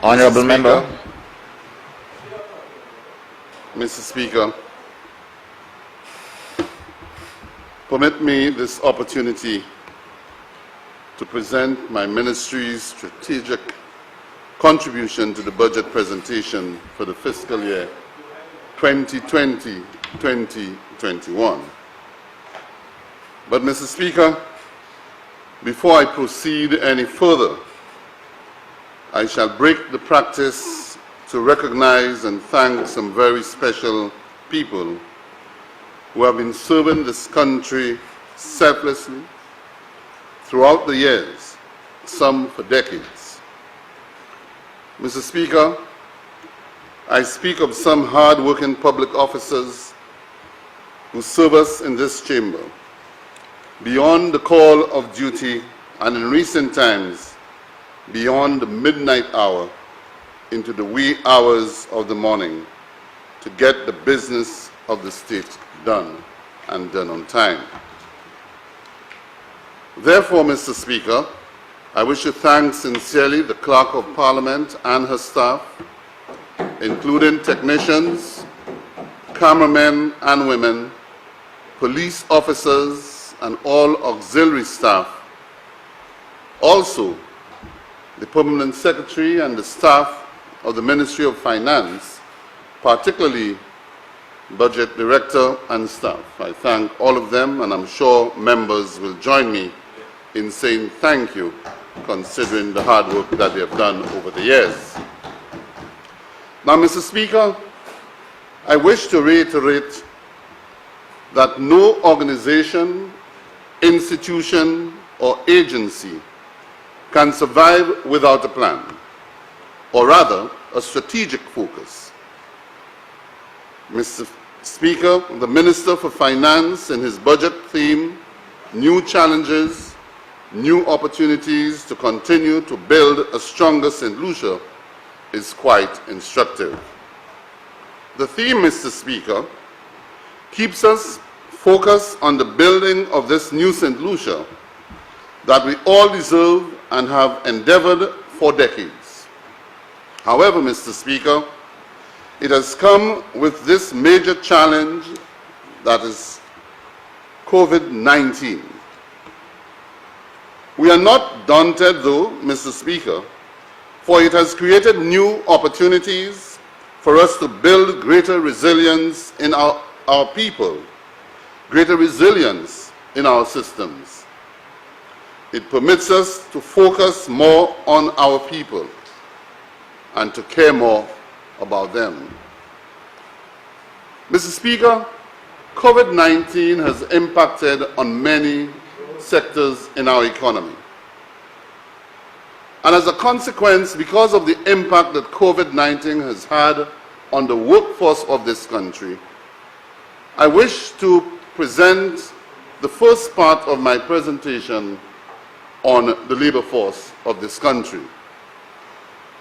Honourable Member. Mr. Speaker, permit me this opportunity to present my ministry's strategic contribution to the budget presentation for the fiscal year 2020-2021. But, Mr. Speaker, before I proceed any further, I shall break the practice to recognize and thank some very special people who have been serving this country selflessly throughout the years, some for decades. Mr. Speaker, I speak of some hard-working public officers who serve us in this chamber beyond the call of duty and in recent times beyond the midnight hour into the wee hours of the morning to get the business of the state done and done on time. Therefore, Mr. Speaker, I wish to thank sincerely the Clerk of Parliament and her staff, including technicians, cameramen and women, police officers, and all auxiliary staff. Also, the Permanent Secretary and the staff of the Ministry of Finance, particularly Budget Director and staff. I thank all of them, and I'm sure members will join me in saying thank you, considering the hard work that they have done over the years. Now, Mr. Speaker, I wish to reiterate that no organization, institution, or agency can survive without a plan, or rather, a strategic focus. Mr. Speaker, the Minister for Finance in his budget theme, New Challenges, New Opportunities to Continue to Build a Stronger St. Lucia, is quite instructive. The theme, Mr. Speaker, keeps us focused on the building of this new St. Lucia that we all deserve and have endeavored for decades. However, Mr. Speaker, it has come with this major challenge, that is COVID-19. We are not daunted, though, Mr. Speaker, for it has created new opportunities for us to build greater resilience in our people, greater resilience in our systems. It permits us to focus more on our people and to care more about them. Mr. Speaker, COVID-19 has impacted on many sectors in our economy. And as a consequence, because of the impact that COVID-19 has had on the workforce of this country, I wish to present the first part of my presentation on the labor force of this country.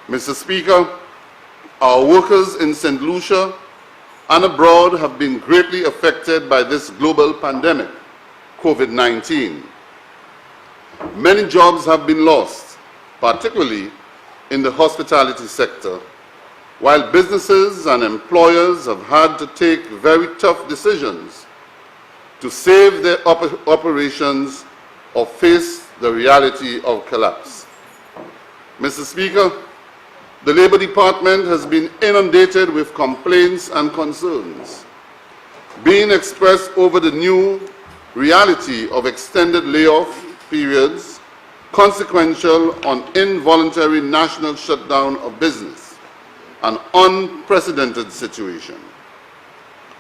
Mr. Speaker, our workers in St. Lucia and abroad have been greatly affected by this global pandemic, COVID-19. Many jobs have been lost, particularly in the hospitality sector, while businesses and employers have had to take very tough decisions to save their operations or face the reality of collapse. Mr. Speaker, the Labour Department has been inundated with complaints and concerns being expressed over the new reality of extended layoff periods consequential on involuntary national shutdown of business, an unprecedented situation.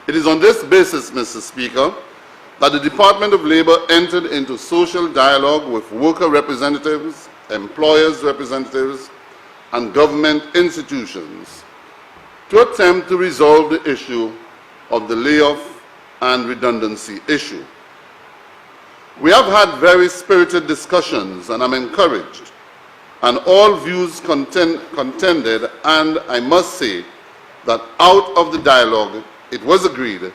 It is on this basis, Mr. Speaker, that the Department of Labour entered into social dialogue with worker representatives, employers' representatives, and government institutions to attempt to resolve the issue of the layoff and redundancy issue. We have had very spirited discussions, and I'm encouraged, and all views contended, and I must say that out of the dialogue, it was agreed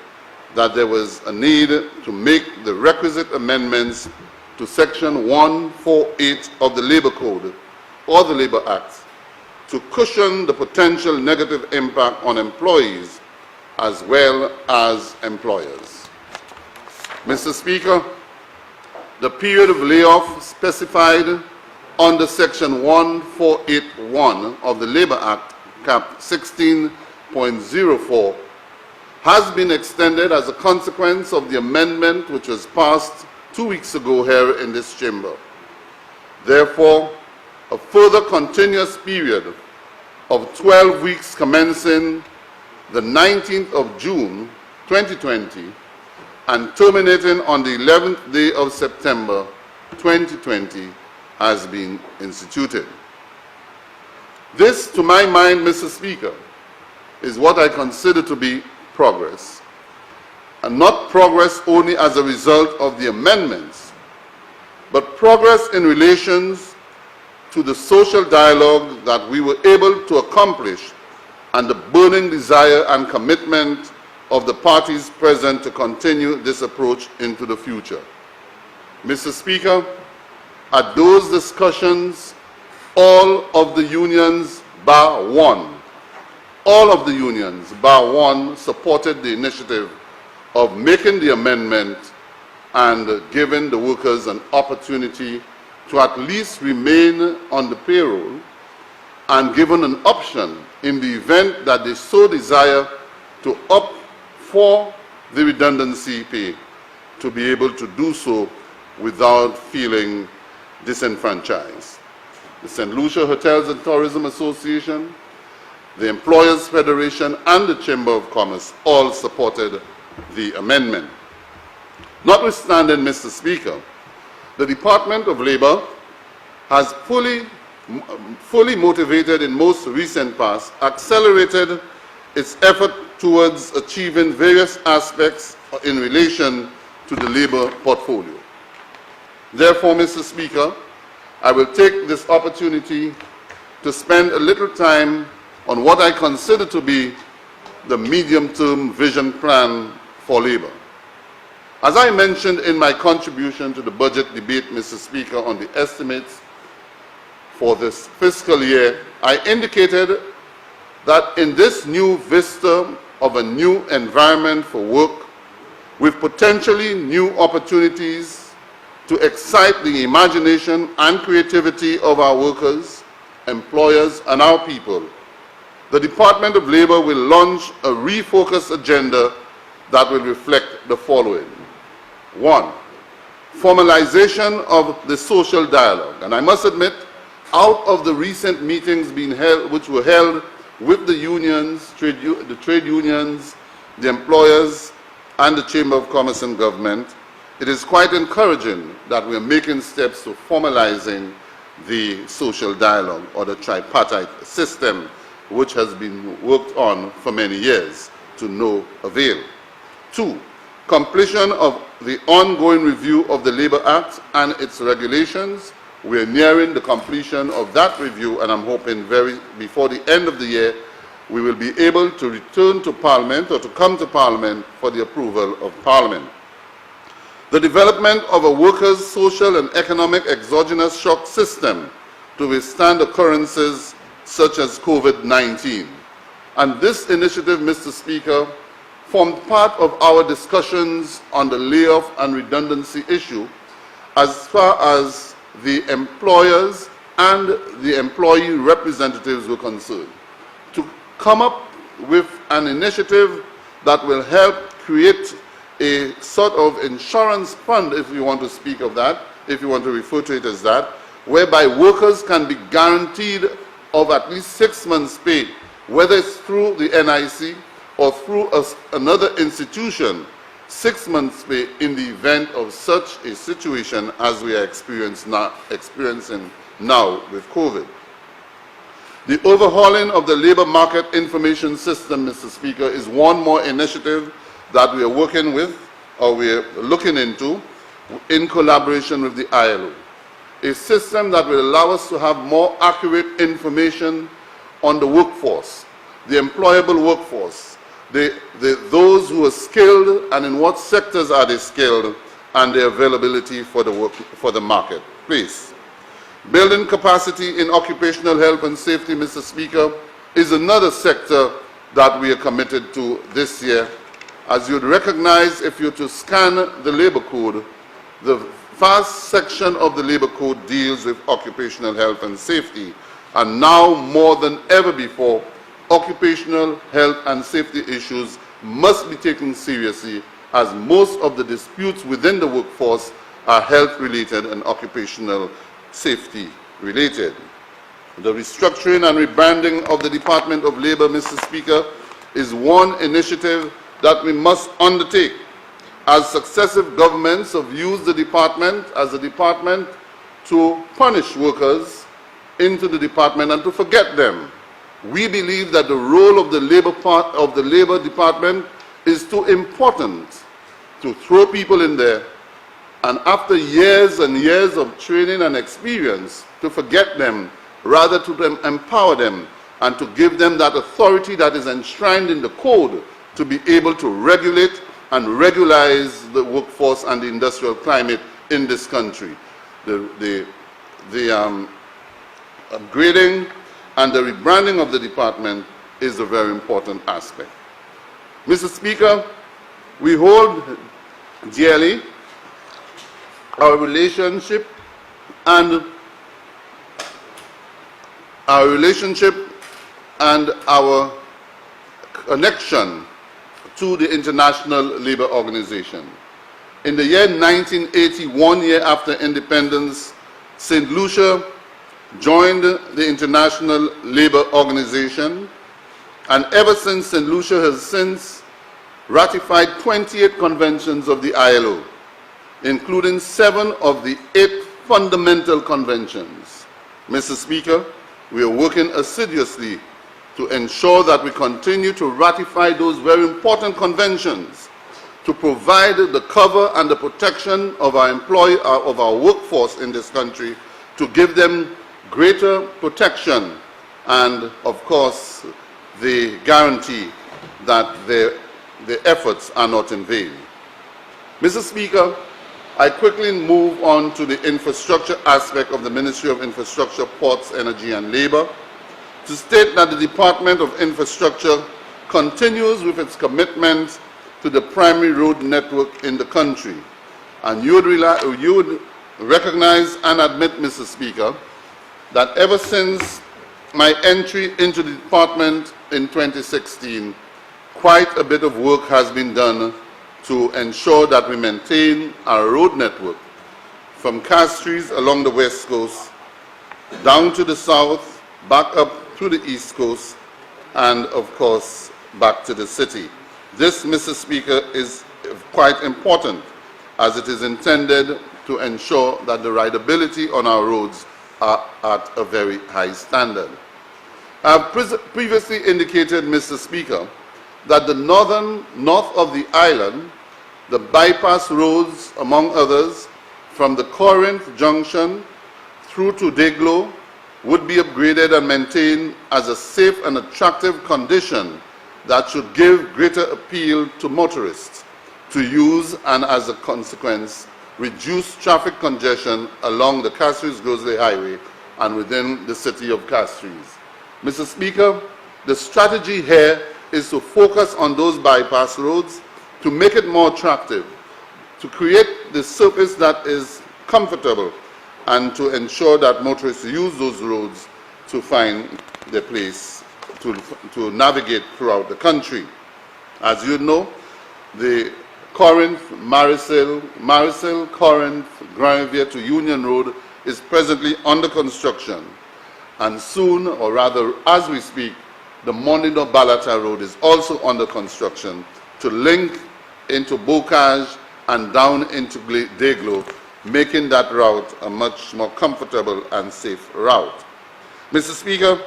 that there was a need to make the requisite amendments to Section 148 of the Labour Code, or the Labour Act, to cushion the potential negative impact on employees as well as employers. Mr. Speaker, the period of layoff specified under Section 1481 of the Labour Act, Cap 16.04, has been extended as a consequence of the amendment which was passed 2 weeks ago here in this chamber. Therefore, a further continuous period of 12 weeks commencing the 19th of June 2020 and terminating on the 11th day of September 2020 has been instituted. This, to my mind, Mr. Speaker, is what I consider to be progress, and not progress only as a result of the amendments, but progress in relation to the social dialogue that we were able to accomplish and the burning desire and commitment of the parties present to continue this approach into the future. Mr. Speaker, at those discussions, all of the unions bar one, supported the initiative of making the amendment and giving the workers an opportunity to at least remain on the payroll and given an option in the event that they so desire to opt for the redundancy pay, to be able to do so without feeling disenfranchised. The St. Lucia Hotels and Tourism Association, the Employers Federation, and the Chamber of Commerce all supported the amendment. Notwithstanding, Mr. Speaker, the Department of Labor has fully motivated in most recent past, accelerated its effort towards achieving various aspects in relation to the labor portfolio. Therefore, Mr. Speaker, I will take this opportunity to spend a little time on what I consider to be the medium-term vision plan for labor. As I mentioned in my contribution to the budget debate, Mr. Speaker, on the estimates for this fiscal year, I indicated that in this new vista of a new environment for work, with potentially new opportunities to excite the imagination and creativity of our workers, employers, and our people, the Department of Labor will launch a refocused agenda that will reflect the following. 1, formalization of the social dialogue. And I must admit, out of the recent meetings which were held with the unions, the trade unions, the employers, and the Chamber of Commerce and Government, it is quite encouraging that we are making steps to formalizing the social dialogue, or the tripartite system, which has been worked on for many years to no avail. 2, completion of the ongoing review of the Labor Act and its regulations. We are nearing the completion of that review, and I'm hoping before the end of the year, we will be able to return to Parliament, or to come to Parliament for the approval of Parliament. The development of a workers' social and economic exogenous shock system to withstand occurrences such as COVID-19. And this initiative, Mr. Speaker, formed part of our discussions on the layoff and redundancy issue as far as the employers and the employee representatives were concerned, to come up with an initiative that will help create a sort of insurance fund, if you want to speak of that, if you want to refer to it as that, whereby workers can be guaranteed of at least 6 months' pay, whether it's through the NIC or through another institution, 6 months' pay in the event of such a situation as we are experiencing now with COVID. The overhauling of the labor market information system, Mr. Speaker, is one more initiative that we are working with, or we are looking into, in collaboration with the ILO. A system that will allow us to have more accurate information on the workforce, the employable workforce, those who are skilled and in what sectors are they skilled, and their availability for the marketplace. Building capacity in occupational health and safety, Mr. Speaker, is another sector that we are committed to this year. As you'd recognize, if you're to scan the Labour Code, the vast section of the Labour Code deals with occupational health and safety. And now, more than ever before, occupational health and safety issues must be taken seriously, as most of the disputes within the workforce are health-related and occupational safety-related. The restructuring and rebranding of the Department of Labour, Mr. Speaker, is one initiative that we must undertake, as successive governments have used the department as a department to punish workers into the department and to forget them. We believe that the role of the Labour Department is too important to throw people in there and after years and years of training and experience to forget them, rather to empower them and to give them that authority that is enshrined in the code to be able to regulate and regularize the workforce and the industrial climate in this country. The upgrading and the rebranding of the department is a very important aspect. Mr. Speaker, we hold dearly our relationship and our connection to the International Labour Organization. In the year 1980, 1 year after independence, St. Lucia joined the International Labour Organization, and ever since, St. Lucia has since ratified 28 conventions of the ILO, including 7 of the 8 fundamental conventions. Mr. Speaker, we are working assiduously to ensure that we continue to ratify those very important conventions to provide the cover and the protection of our workforce in this country, to give them greater protection and, of course, the guarantee that their efforts are not in vain. Mr. Speaker, I quickly move on to the infrastructure aspect of the Ministry of Infrastructure, Ports, Energy and Labour, to state that the Department of Infrastructure continues with its commitment to the primary road network in the country. And you would recognize and admit, Mr. Speaker, that ever since my entry into the department in 2016, quite a bit of work has been done to ensure that we maintain our road network from Castries along the west coast, down to the south, back up to the east coast, and of course back to the city. This, Mr. Speaker, is quite important, as it is intended to ensure that the rideability on our roads are at a very high standard. I have previously indicated, Mr. Speaker, that the north of the island, the bypass roads, among others, from the Corinth Junction through to Deglo, would be upgraded and maintained as a safe and attractive condition that should give greater appeal to motorists to use, and as a consequence, reduce traffic congestion along the Castries-Grosley Highway and within the city of Castries. Mr. Speaker, the strategy here is to focus on those bypass roads, to make it more attractive, to create the surface that is comfortable, and to ensure that motorists use those roads to find their place to navigate throughout the country. As you know, the Corinth, Corinth, Granville to Union Road is presently under construction. And soon, or rather as we speak, the Mondido-Balata Road is also under construction to link into Bocage and down into Deglo, making that route a much more comfortable and safe route. Mr. Speaker,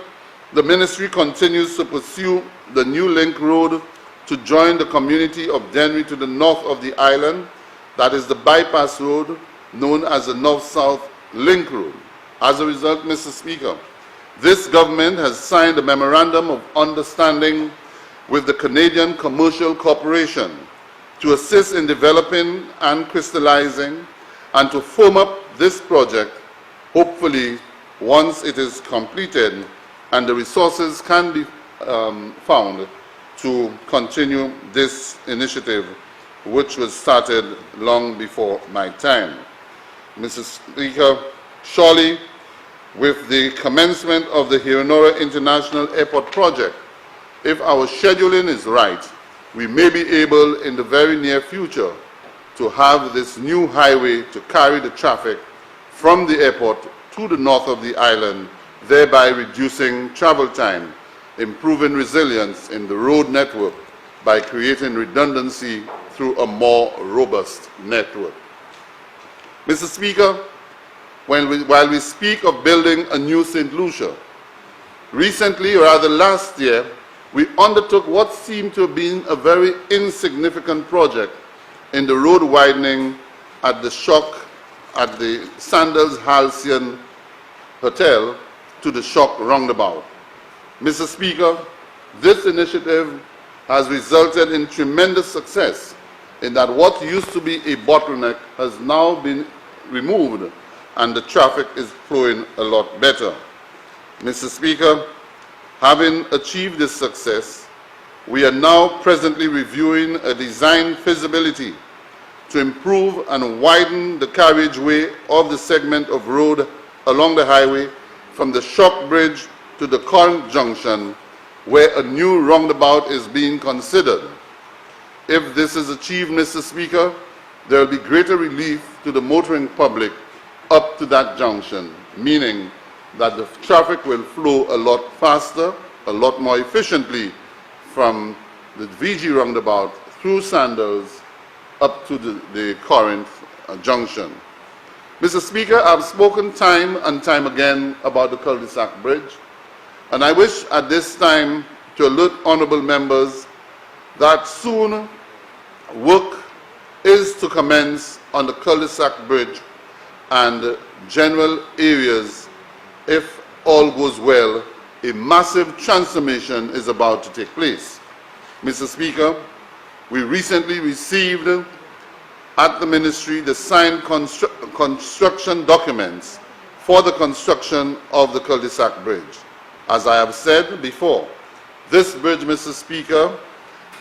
the Ministry continues to pursue the new link road to join the community of Dennery to the north of the island, that is the bypass road known as the North-South Link Road. As a result, Mr. Speaker, this government has signed a memorandum of understanding with the Canadian Commercial Corporation to assist in developing and crystallizing and to firm up this project hopefully, once it is completed and the resources can be found to continue this initiative, which was started long before my time. Mr. Speaker, surely with the commencement of the Hironora International Airport project, if our scheduling is right, we may be able in the very near future to have this new highway to carry the traffic from the airport to the north of the island, thereby reducing travel time, improving resilience in the road network by creating redundancy through a more robust network. Mr. Speaker, while we speak of building a new St. Lucia, recently, or rather last year, we undertook what seemed to have been a very insignificant project in the road widening at the Sandals Halcyon Hotel to the Shock roundabout. Mr. Speaker, this initiative has resulted in tremendous success in that what used to be a bottleneck has now been removed and the traffic is flowing a lot better. Mr. Speaker, having achieved this success, we are now presently reviewing a design feasibility to improve and widen the carriageway of the segment of road along the highway from the Shock Bridge to the current junction, where a new roundabout is being considered. If this is achieved, Mr. Speaker, there will be greater relief to the motoring public up to that junction, meaning that the traffic will flow a lot faster, a lot more efficiently from the VG roundabout through Sandals up to the Corinth junction. Mr. Speaker, I've spoken time and time again about the cul-de-sac bridge, and I wish at this time to alert honourable members that soon work is to commence on the cul-de-sac bridge and general areas. If all goes well, a massive transformation is about to take place. Mr. Speaker, we recently received at the Ministry the signed construction documents for the construction of the cul-de-sac bridge. As I have said before, this bridge, Mr. Speaker,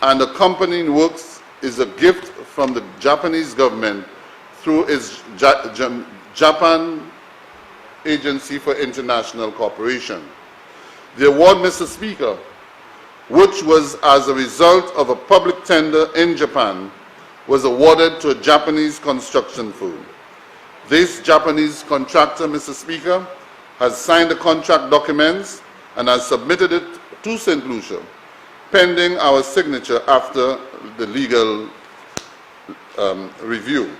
and accompanying works is a gift from the Japanese government through its Japan Agency for International Cooperation. The award, Mr. Speaker, which was as a result of a public tender in Japan, was awarded to a Japanese construction firm. This Japanese contractor, Mr. Speaker, has signed the contract documents and has submitted it to St. Lucia, pending our signature after the legal review.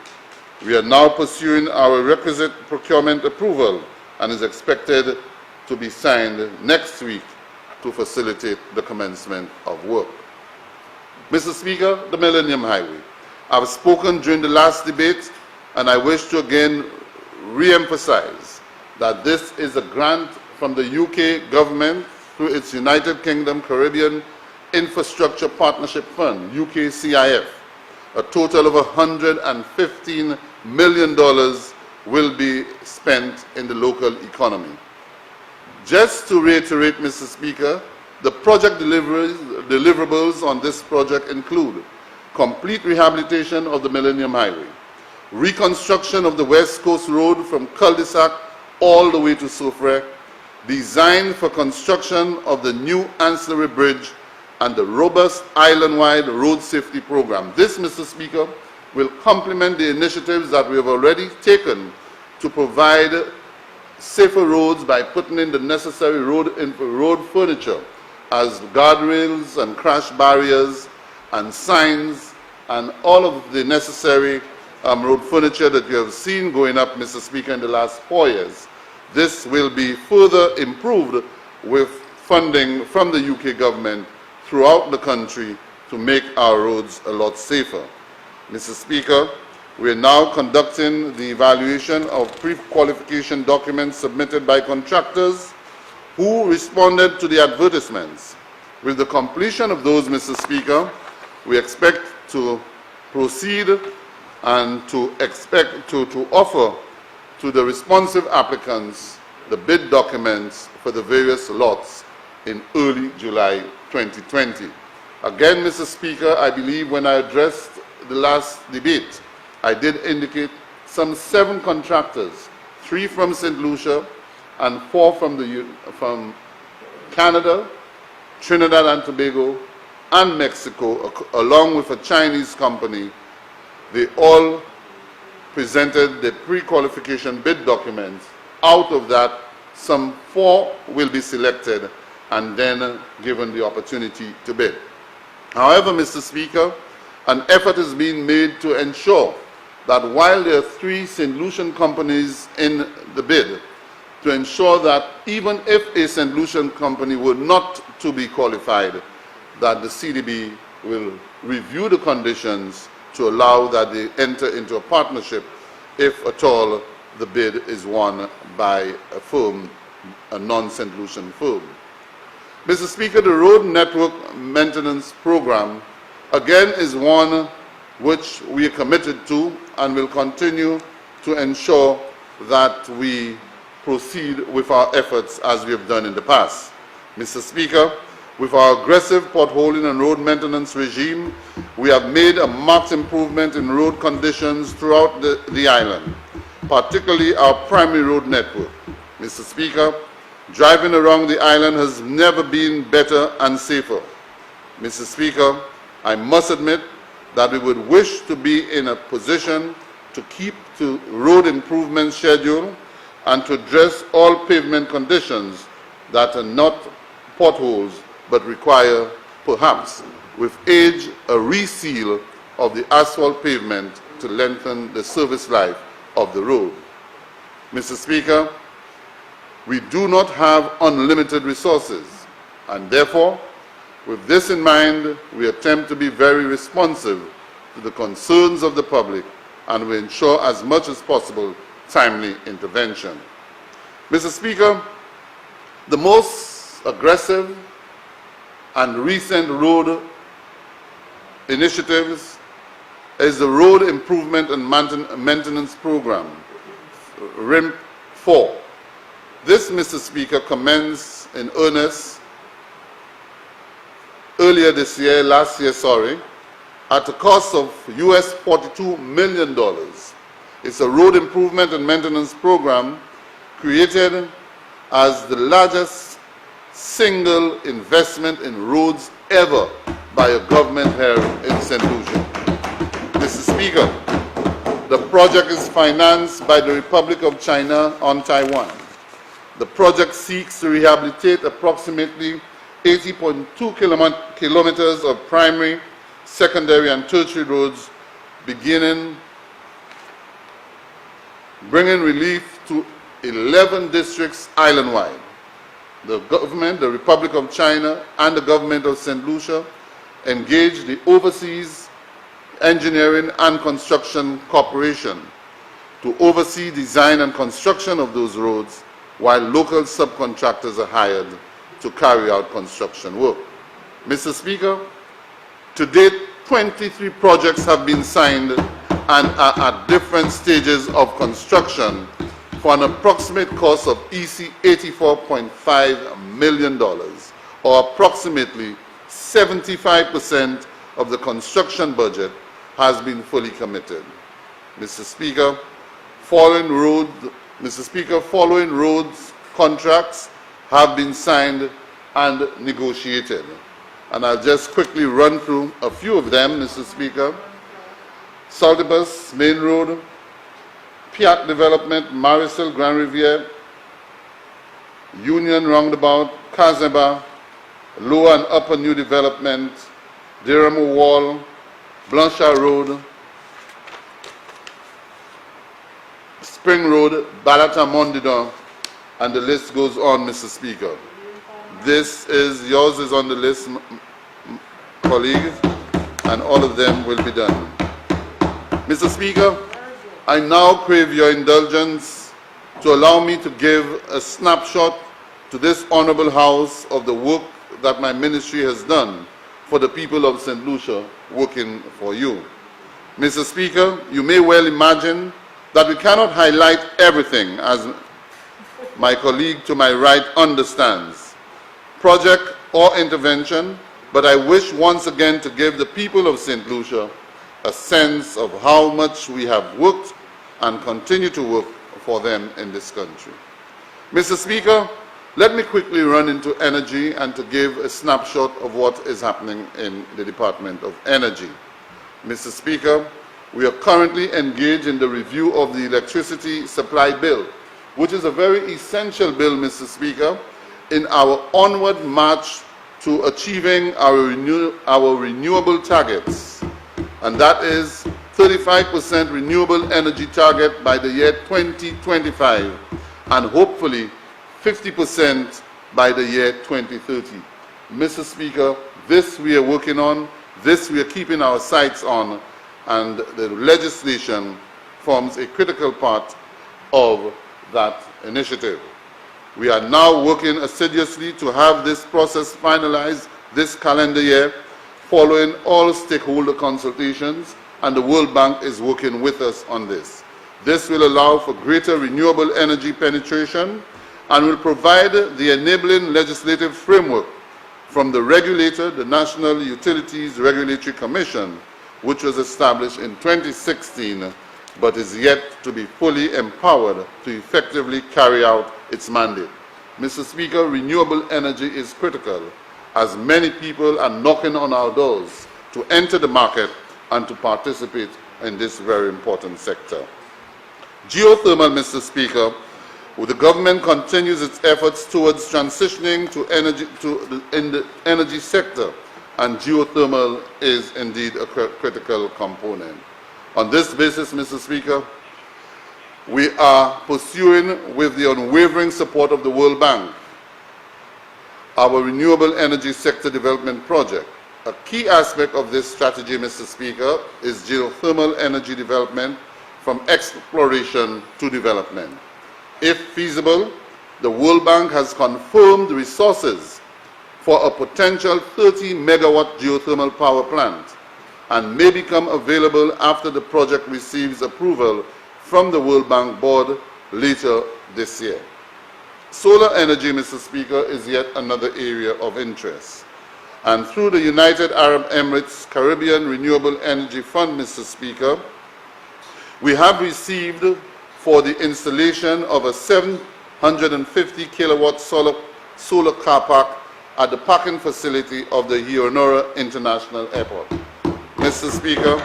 We are now pursuing our requisite procurement approval and is expected to be signed next week to facilitate the commencement of work. Mr. Speaker, the Millennium Highway. I've spoken during the last debate, and I wish to again re-emphasize that this is a grant from the UK government through its United Kingdom Caribbean Infrastructure Partnership Fund, UKCIF. A total of $115 million will be spent in the local economy. Just to reiterate, Mr. Speaker, the project deliverables on this project include complete rehabilitation of the Millennium Highway, reconstruction of the West Coast Road from cul-de-sac all the way to Soufre, design for construction of the new ancillary bridge, and the robust island-wide road safety program. This, Mr. Speaker, will complement the initiatives that we have already taken to provide safer roads by putting in the necessary road furniture as guardrails and crash barriers and signs and all of the necessary road furniture that you have seen going up, Mr. Speaker, in the last 4 years. This will be further improved with funding from the UK government throughout the country to make our roads a lot safer. Mr. Speaker, we are now conducting the evaluation of pre-qualification documents submitted by contractors who responded to the advertisements. With the completion of those, Mr. Speaker, we expect to proceed and to offer to the responsive applicants the bid documents for the various lots in early July 2020. Again, Mr. Speaker, I believe when I addressed the last debate, I did indicate some 7 contractors, 3 from St. Lucia and 4 from Canada, Trinidad and Tobago, and Mexico, along with a Chinese company. They all presented the pre-qualification bid documents. Out of that, some 4 will be selected and then given the opportunity to bid. However, Mr. Speaker, an effort is being made to ensure that while there are 3 St. Lucian companies in the bid, to ensure that even if a St. Lucian company were not to be qualified, that the CDB will review the conditions to allow that they enter into a partnership if at all the bid is won by a firm, a non-St. Lucian firm. Mr. Speaker, the Road Network Maintenance Program, again, is one which we are committed to and will continue to ensure that we proceed with our efforts as we have done in the past. Mr. Speaker, with our aggressive potholing and road maintenance regime, we have made a marked improvement in road conditions throughout the island, particularly our primary road network. Mr. Speaker, driving around the island has never been better and safer. Mr. Speaker, I must admit that we would wish to be in a position to keep to road improvement schedule and to address all pavement conditions that are not potholes but require, perhaps, with age, a reseal of the asphalt pavement to lengthen the service life of the road. Mr. Speaker, we do not have unlimited resources, and therefore, with this in mind, we attempt to be very responsive to the concerns of the public and we ensure as much as possible timely intervention. Mr. Speaker, the most aggressive and recent road initiatives is the Road Improvement and Maintenance Program, RIMP 4. This, Mr. Speaker, commenced in earnest earlier this year, at a cost of US $42 million. It's a road improvement and maintenance program created as the largest single investment in roads ever by a government here in St. Lucia. Mr. Speaker, the project is financed by the Republic of China on Taiwan. The project seeks to rehabilitate approximately 80.2 kilometers of primary, secondary, and tertiary roads, bringing relief to 11 districts island-wide. The government, the Republic of China, and the government of St. Lucia engaged the Overseas Engineering and Construction Corporation to oversee design and construction of those roads, while local subcontractors are hired to carry out construction work. Mr. Speaker, to date, 23 projects have been signed and are at different stages of construction for an approximate cost of $84.5 million, or approximately 75% of the construction budget has been fully committed. Mr. Speaker, following roads contracts have been signed and negotiated. And I'll just quickly run through a few of them, Mr. Speaker. Saltibus Main Road, Piat Development, Marisol Grand Riviere, Union Roundabout, Kazeba, Lower and Upper New Development, Diramo Wall, Blanchard Road, Spring Road, Balata Mondidon, and the list goes on, Mr. Speaker. Yours is on the list, colleagues, and all of them will be done. Mr. Speaker, I now crave your indulgence to allow me to give a snapshot to this honorable House of the work that my ministry has done for the people of St. Lucia, working for you. Mr. Speaker, you may well imagine that we cannot highlight everything, as my colleague to my right understands, project or intervention, but I wish once again to give the people of St. Lucia a sense of how much we have worked and continue to work for them in this country. Mr. Speaker, let me quickly run into energy and to give a snapshot of what is happening in the Department of Energy. Mr. Speaker, we are currently engaged in the review of the electricity supply bill, which is a very essential bill, Mr. Speaker, in our onward march to achieving our renewable targets, and that is 35% renewable energy target by the year 2025, and hopefully 50% by the year 2030. Mr. Speaker, this we are working on, this we are keeping our sights on, and the legislation forms a critical part of that initiative. We are now working assiduously to have this process finalized this calendar year, following all stakeholder consultations, and the World Bank is working with us on this. This will allow for greater renewable energy penetration and will provide the enabling legislative framework from the regulator, the National Utilities Regulatory Commission, which was established in 2016, but is yet to be fully empowered to effectively carry out its mandate. Mr. Speaker, renewable energy is critical, as many people are knocking on our doors to enter the market and to participate in this very important sector. Geothermal, Mr. Speaker, the government continues its efforts towards transitioning in the energy sector, and geothermal is indeed a critical component. On this basis, Mr. Speaker, we are pursuing, with the unwavering support of the World Bank, our renewable energy sector development project. A key aspect of this strategy, Mr. Speaker, is geothermal energy development from exploration to development. If feasible, the World Bank has confirmed resources for a potential 30-megawatt geothermal power plant and may become available after the project receives approval from the World Bank board later this year. Solar energy, Mr. Speaker, is yet another area of interest. And through the United Arab Emirates Caribbean Renewable Energy Fund, Mr. Speaker, we have received for the installation of a 750 kilowatt solar car park at the parking facility of the Heronora International Airport. Mr. Speaker,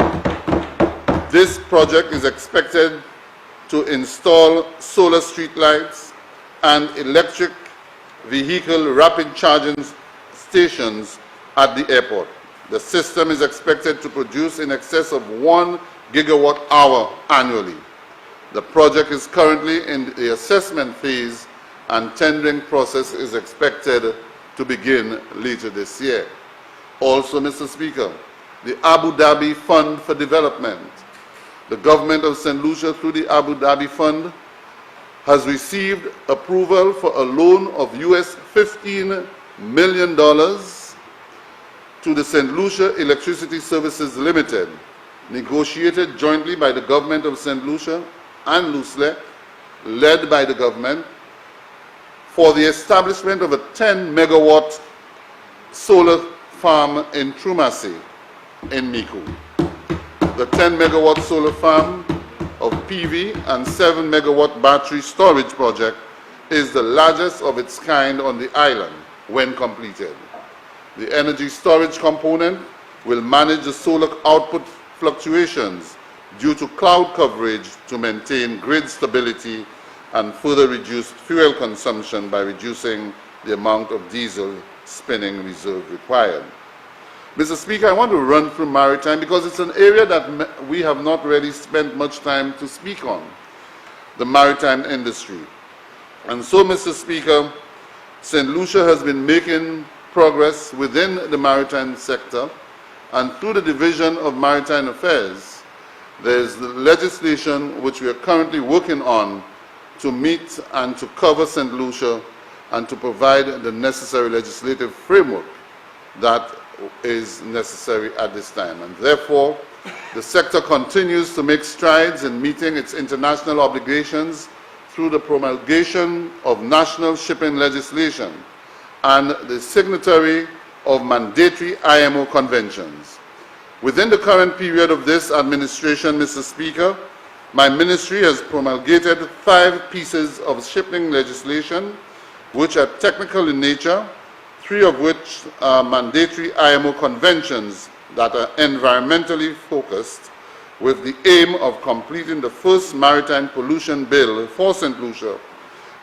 this project is expected to install solar street lights and electric vehicle rapid charging stations at the airport. The system is expected to produce in excess of 1 gigawatt hour annually. The project is currently in the assessment phase, and tendering process is expected to begin later this year. Also, Mr. Speaker, the Abu Dhabi Fund for Development. The government of St. Lucia, through the Abu Dhabi Fund, has received approval for a loan of US $15 million to the St. Lucia Electricity Services Limited, negotiated jointly by the government of St. Lucia and LUSLE, led by the government, for the establishment of a 10-megawatt solar farm in Trumasi, in Miku. The 10-megawatt solar farm of PV and 7-megawatt battery storage project is the largest of its kind on the island when completed. The energy storage component will manage the solar output fluctuations due to cloud coverage to maintain grid stability and further reduce fuel consumption by reducing the amount of diesel spinning reserve required. Mr. Speaker, I want to run through maritime because it's an area that we have not really spent much time to speak on, the maritime industry. And so, Mr. Speaker, St. Lucia has been making progress within the maritime sector, and through the Division of Maritime Affairs, there's the legislation which we are currently working on to meet and to cover St. Lucia and to provide the necessary legislative framework that is necessary at this time. And therefore, The sector continues to make strides in meeting its international obligations through the promulgation of national shipping legislation and the signatory of mandatory IMO conventions. Within the current period of this administration, Mr. Speaker, my ministry has promulgated 5 pieces of shipping legislation which are technical in nature, 3 of which are mandatory IMO conventions that are environmentally focused, with the aim of completing the first maritime pollution bill for St. Lucia.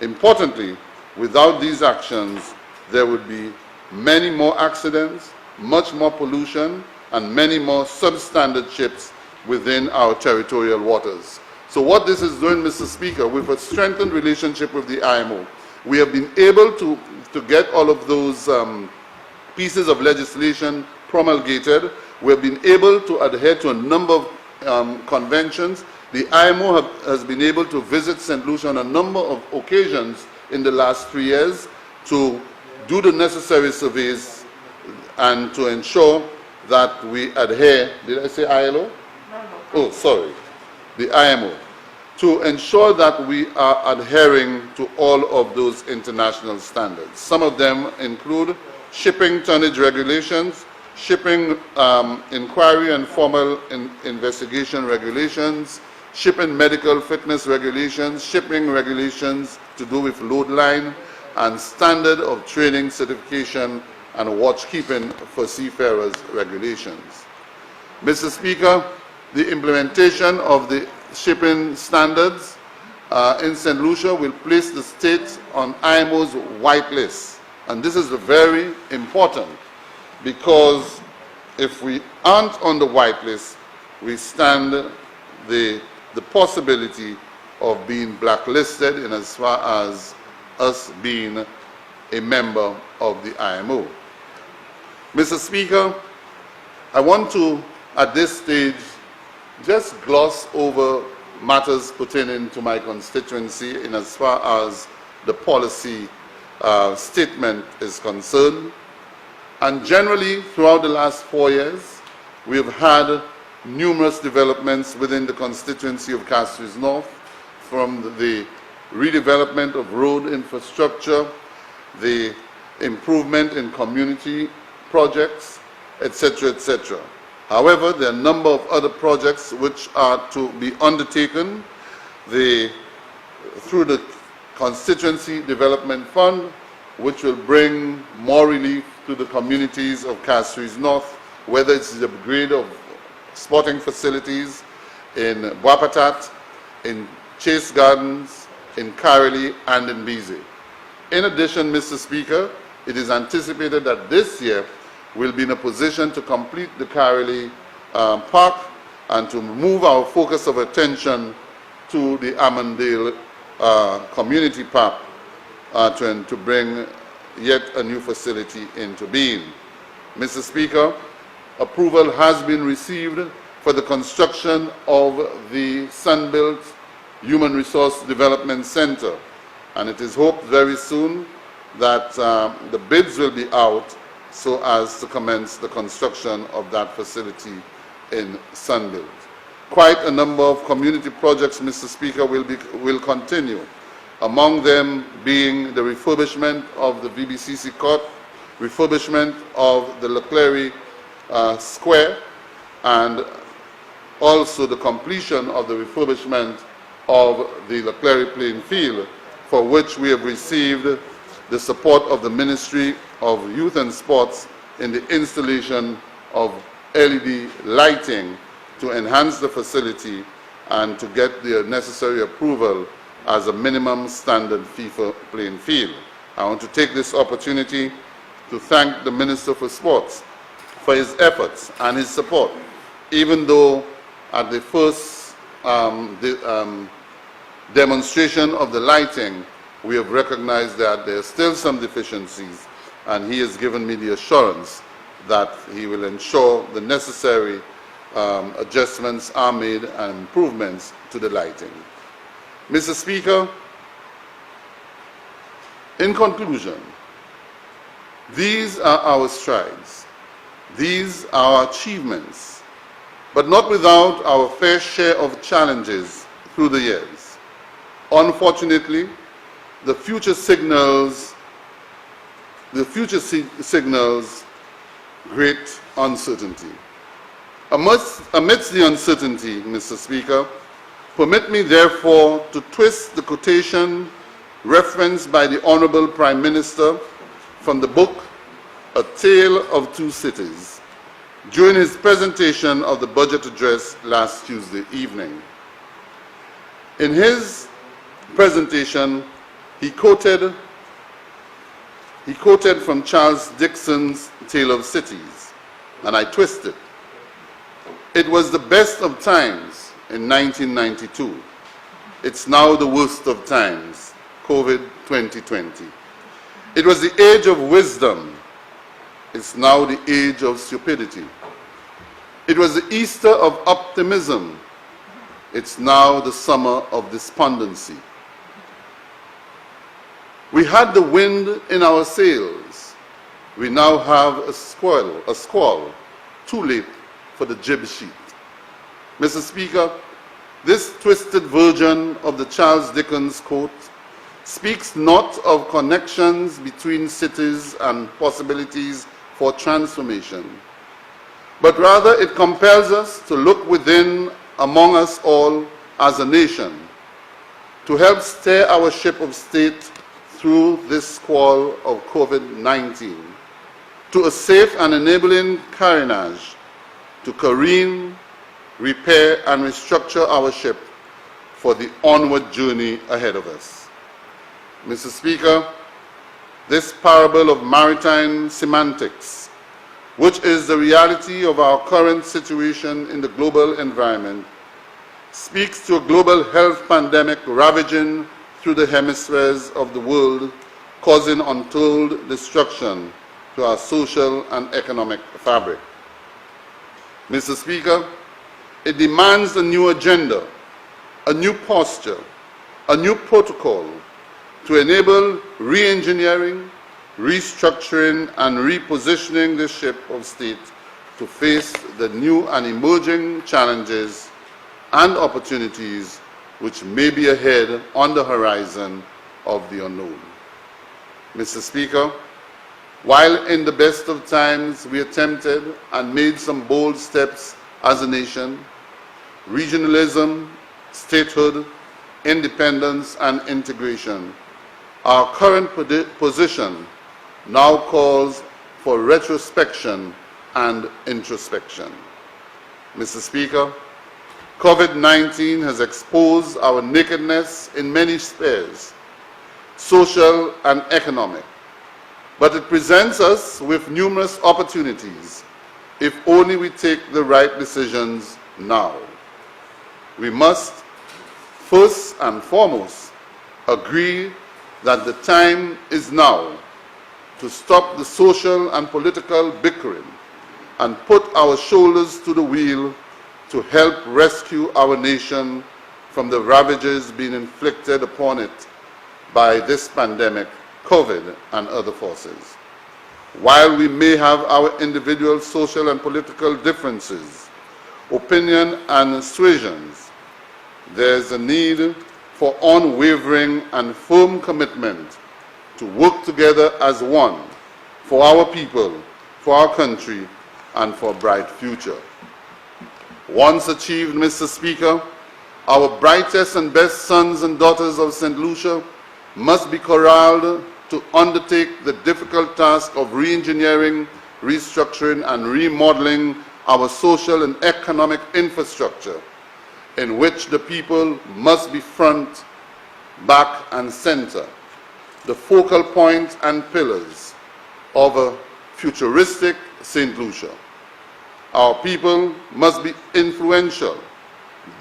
Importantly, without these actions, there would be many more accidents, much more pollution, and many more substandard ships within our territorial waters. So what this is doing, Mr. Speaker, with a strengthened relationship with the IMO, we have been able to get all of those pieces of legislation promulgated. We have been able to adhere to a number of conventions. The IMO has been able to visit St. Lucia on a number of occasions in the last 3 years to do the necessary surveys and to ensure that we adhere, did I say ILO? No. Oh, sorry, the IMO, to ensure that we are adhering to all of those international standards. Some of them include shipping tonnage regulations, shipping inquiry and formal investigation regulations, shipping medical fitness regulations, shipping regulations to do with load line, and standard of training, certification, and watchkeeping for seafarers regulations. Mr. Speaker, the implementation of the shipping standards in St. Lucia will place the state on IMO's white list. And this is very important because if we aren't on the white list, we stand the possibility of being blacklisted in as far as us being a member of the IMO. Mr. Speaker, I want to, at this stage, just gloss over matters pertaining to my constituency in as far as the policy statement is concerned. And generally, throughout the last 4 years, we have had numerous developments within the constituency of Castries North, from the redevelopment of road infrastructure, the improvement in community projects, etc., etc. However, there are a number of other projects which are to be undertaken through the Constituency Development Fund, which will bring more relief to the communities of Castries North, whether it's the upgrade of sporting facilities in Wapatat, in Chase Gardens, in Kareli, and in Bize. In addition, Mr. Speaker, it is anticipated that this year we'll be in a position to complete the Kareli Park and to move our focus of attention to the Amandale Community Park to bring yet a new facility into being. Mr. Speaker, approval has been received for the construction of the Sunbelt Human Resource Development Center, and it is hoped very soon that the bids will be out so as to commence the construction of that facility in Sunbelt. Quite a number of community projects, Mr. Speaker, will continue, among them being the refurbishment of the VBCC Court, refurbishment of the Leclerc Square, and also the completion of the refurbishment of the Leclerc playing field, for which we have received the support of the Ministry of Youth and Sports in the installation of LED lighting to enhance the facility and to get the necessary approval as a minimum standard FIFA playing field. I want to take this opportunity to thank the Minister for Sports for his efforts and his support, even though at the first demonstration of the lighting, we have recognized that there are still some deficiencies, and he has given me the assurance that he will ensure the necessary adjustments are made and improvements to the lighting. Mr. Speaker, in conclusion, these are our strides. These are our achievements. but not without our fair share of challenges through the years. Unfortunately, the future signals great uncertainty. Amidst the uncertainty, Mr. Speaker, permit me therefore to twist the quotation referenced by the Honorable Prime Minister from the book A Tale of Two Cities during his presentation of the budget address last Tuesday evening. In his presentation, he quoted from Charles Dickens's Tale of Cities, and I twisted. It was the best of times in 1992. It's now the worst of times, COVID 2020. It was the age of wisdom. It's now the age of stupidity. It was the Easter of optimism. It's now the summer of despondency. We had the wind in our sails. We now have a squall, too late for the jib sheet. Mr. Speaker, this twisted version of the Charles Dickens quote speaks not of connections between cities and possibilities for transformation, but rather it compels us to look within among us all as a nation to help steer our ship of state through this squall of COVID-19 to a safe and enabling carriage to careen, repair, and restructure our ship for the onward journey ahead of us. Mr. Speaker, this parable of maritime semantics, which is the reality of our current situation in the global environment, speaks to a global health pandemic ravaging through the hemispheres of the world, causing untold destruction to our social and economic fabric. Mr. Speaker, it demands a new agenda, a new posture, a new protocol to enable re-engineering, restructuring, and repositioning the ship of state to face the new and emerging challenges and opportunities which may be ahead on the horizon of the unknown. Mr. Speaker, while in the best of times we attempted and made some bold steps as a nation, regionalism, statehood, independence, and integration, our current position now calls for retrospection and introspection. Mr. Speaker, COVID-19 has exposed our nakedness in many spheres, social and economic, but it presents us with numerous opportunities if only we take the right decisions now. We must, first and foremost, agree that the time is now to stop the social and political bickering and put our shoulders to the wheel to help rescue our nation from the ravages being inflicted upon it by this pandemic, COVID, and other forces. While we may have our individual social and political differences, opinion and suasions, there is a need for unwavering and firm commitment to work together as one for our people, for our country, and for a bright future. Once achieved, Mr. Speaker, our brightest and best sons and daughters of St. Lucia must be corralled to undertake the difficult task of re-engineering, restructuring, and remodeling our social and economic infrastructure, in which the people must be front, back, and center, the focal point and pillars of a futuristic St. Lucia. Our people must be influential,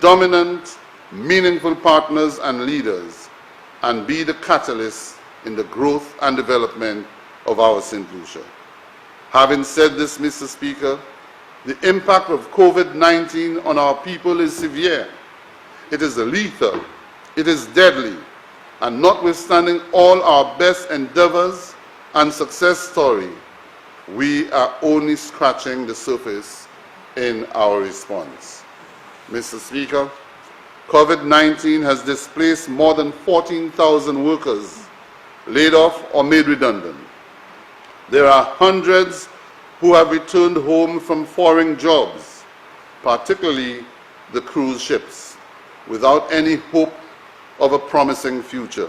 dominant, meaningful partners and leaders, and be the catalyst in the growth and development of our St. Lucia. Having said this, Mr. Speaker, the impact of COVID-19 on our people is severe. It is lethal, it is deadly, and notwithstanding all our best endeavors and success story, we are only scratching the surface in our response. Mr. Speaker, COVID-19 has displaced more than 14,000 workers, laid off or made redundant. There are hundreds who have returned home from foreign jobs, particularly the cruise ships, without any hope of a promising future.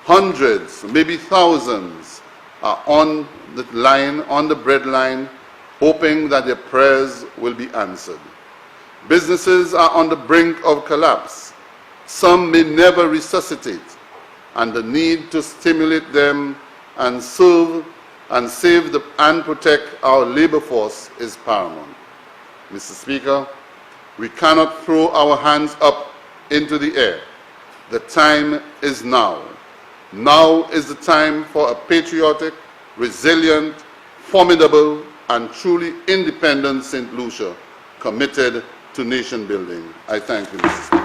Hundreds, maybe thousands, are on the line, on the breadline, hoping that their prayers will be answered. Businesses are on the brink of collapse. Some may never resuscitate, and the need to stimulate them and serve and save and protect our labor force is paramount. Mr. Speaker, we cannot throw our hands up into the air. The time is now. Now is the time for a patriotic, resilient, formidable, and truly independent St. Lucia, committed to nation building. I thank you, Mr. Speaker.